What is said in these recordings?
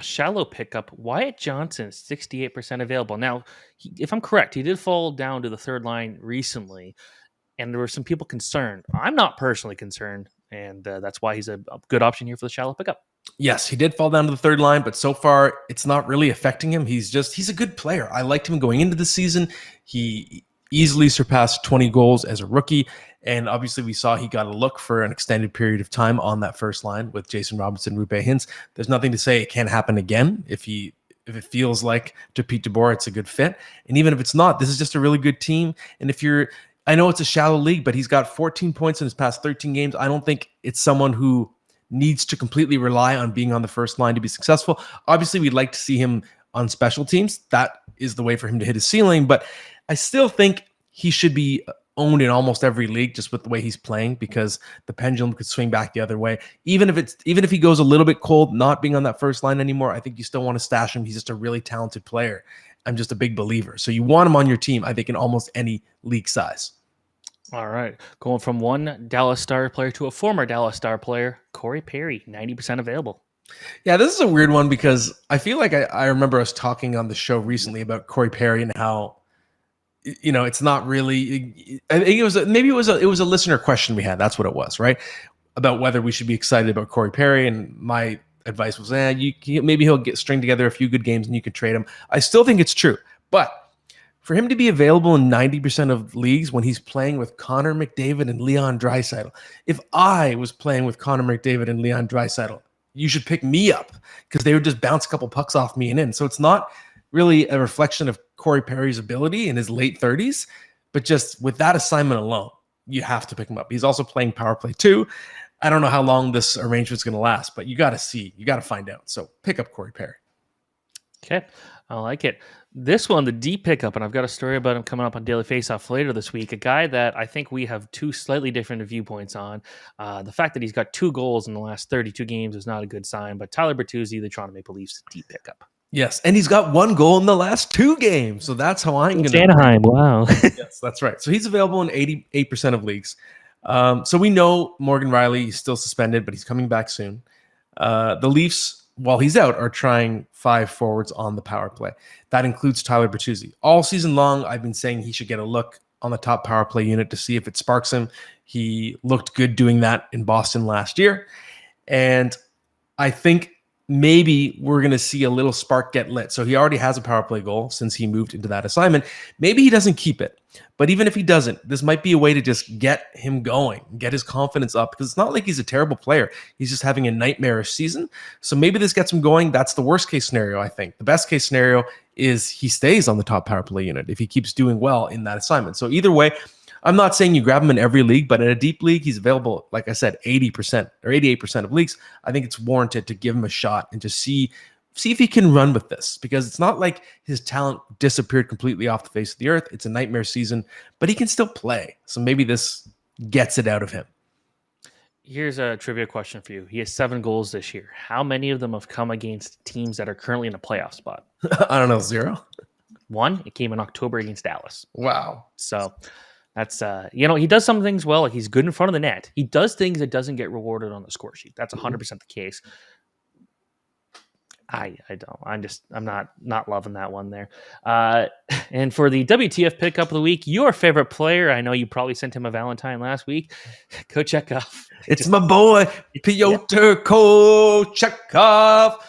shallow pickup, Wyatt Johnson, 68% available. Now, if I'm correct, he did fall down to the third line recently, and there were some people concerned. I'm not personally concerned, and that's why he's a good option here for the shallow pickup. Yes, he did fall down to the third line, but so far it's not really affecting him. He's a good player. I liked him going into the season. He easily surpassed 20 goals as a rookie. And obviously we saw he got a look for an extended period of time on that first line with Jason Robinson, Rupe Hintz. There's nothing to say it can't happen again if it feels like to Pete DeBoer, it's a good fit. And even if it's not, this is just a really good team. And I know it's a shallow league, but he's got 14 points in his past 13 games. I don't think it's someone who needs to completely rely on being on the first line to be successful. Obviously, we'd like to see him on special teams. That is the way for him to hit his ceiling, but I still think he should be owned in almost every league just with the way he's playing, because the pendulum could swing back the other way. Even if he goes a little bit cold, not being on that first line anymore, I think you still want to stash him. He's just a really talented player. I'm just a big believer. So you want him on your team, I think, in almost any league size. All right. Going from one Dallas Star player to a former Dallas Star player, Corey Perry, 90% available. Yeah, this is a weird one because I feel like I remember us talking on the show recently about Corey Perry and how, it's not really. I think it was a listener question we had. That's what it was, right? About whether we should be excited about Corey Perry, and my advice was, maybe he'll string together a few good games and you could trade him. I still think it's true, but for him to be available in 90% of leagues when he's playing with Connor McDavid and Leon Draisaitl. If I was playing with Connor McDavid and Leon Draisaitl, you should pick me up because they would just bounce a couple pucks off me and in. So it's not really a reflection of Corey Perry's ability in his late 30s, but just with that assignment alone, you have to pick him up. He's also playing power play too. I don't know how long this arrangement's going to last, but you got to find out. So pick up Corey Perry. Okay, I like it. This one, the deep pickup, and I've got a story about him coming up on Daily Faceoff later this week. A guy that I think we have two slightly different viewpoints on. The fact that he's got 2 goals in the last 32 games is not a good sign, but Tyler Bertuzzi, the Toronto Maple Leafs, deep pickup. Yes, and he's got 1 goal in the last 2 games, so that's how I'm going to. Anaheim, wow. Yes, that's right. So he's available in 88% of leagues. So we know Morgan Riley is still suspended, but he's coming back soon. The Leafs, while he's out, are trying 5 forwards on the power play. That includes Tyler Bertuzzi. All season long, I've been saying he should get a look on the top power play unit to see if it sparks him. He looked good doing that in Boston last year. And I think maybe we're going to see a little spark get lit. So he already has a power play goal since he moved into that assignment. Maybe he doesn't keep it. But even if he doesn't, this might be a way to just get him going, get his confidence up, because it's not like he's a terrible player. He's just having a nightmarish season. So maybe this gets him going. That's the worst case scenario, I think. The best case scenario is he stays on the top power play unit if he keeps doing well in that assignment. So either way, I'm not saying you grab him in every league, but in a deep league, he's available, like I said, 80% or 88% of leagues. I think it's warranted to give him a shot and just see if he can run with this, because it's not like his talent disappeared completely off the face of the earth. It's a nightmare season, but he can still play. So maybe this gets it out of him. Here's a trivia question for you. He has 7 goals this year. How many of them have come against teams that are currently in a playoff spot? I don't know, 0? 1. It came in October against Dallas. Wow. So that's, he does some things well. Like he's good in front of the net. He does things that doesn't get rewarded on the score sheet. That's 100% the case. I don't. I'm not loving that one there. And for the WTF pickup of the week, your favorite player, I know you probably sent him a Valentine last week, Kochetkov. It's my boy, Pyotr Kochetkov.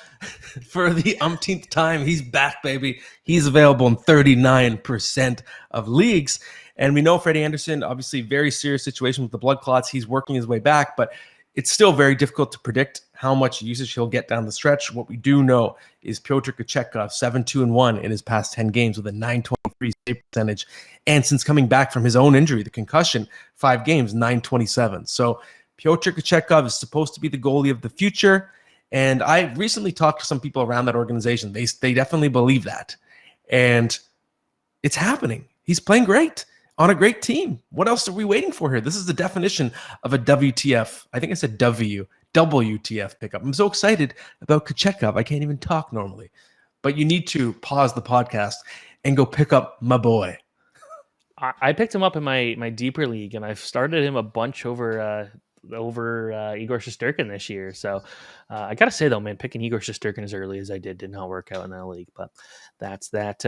For the umpteenth time, he's back, baby. He's available in 39% of leagues. And we know Freddie Anderson, obviously very serious situation with the blood clots. He's working his way back, but it's still very difficult to predict how much usage he'll get down the stretch. What we do know is Pyotr Kochetkov, 7-2-1 in his past 10 games with a .923 save percentage. And since coming back from his own injury, the concussion, 5 games, .927. So Pyotr Kochetkov is supposed to be the goalie of the future. And I recently talked to some people around that organization. They definitely believe that. And it's happening. He's playing great on a great team. What else are we waiting for here? This is the definition of a WTF. I think I said WTF pickup. I'm so excited about Kochetkov. I can't even talk normally. But you need to pause the podcast and go pick up my boy. I picked him up in my deeper league, and I've started him a bunch over over Igor Shesterkin this year. So I got to say, though, man, picking Igor Shesterkin as early as I did not work out in that league. But that's that.